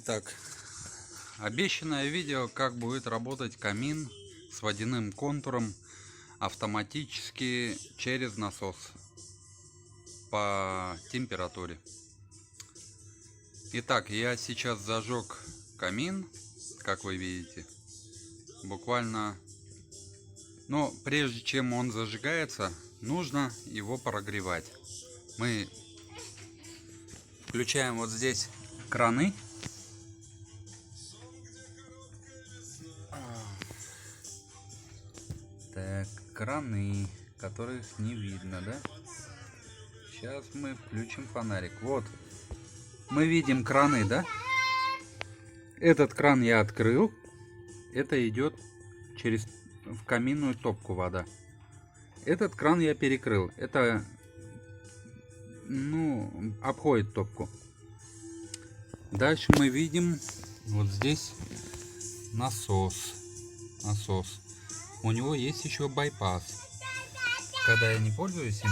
Итак, обещанное видео, как будет работать камин с водяным контуром автоматически через насос по температуре. Итак, я сейчас зажег камин, как вы видите, буквально, но прежде чем он зажигается, нужно его прогревать. Мы включаем вот здесь краны. Так, краны, которых не видно, да? Сейчас мы включим фонарик. Вот, мы видим краны, да? Этот кран я открыл. Это идет в каминную топку вода. Этот кран я перекрыл. Это, обходит топку. Дальше мы видим вот здесь насос. У него есть еще байпас. Когда я не пользуюсь им,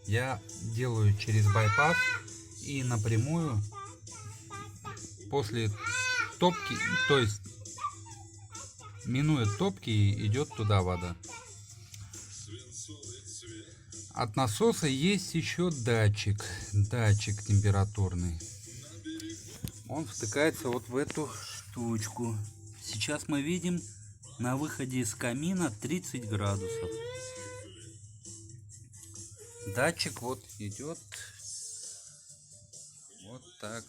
я делаю через байпас и напрямую после топки, то есть минуя топки, идет туда вода. От насоса есть еще датчик температурный. Он втыкается вот в эту штучку. Сейчас мы видим на выходе из камина 30 градусов. Датчик вот идет. Вот так.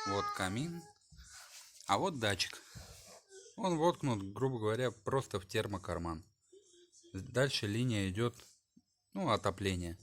Вот камин. А вот датчик. Он воткнут, грубо говоря, просто в термокарман. Дальше линия идет, отопление.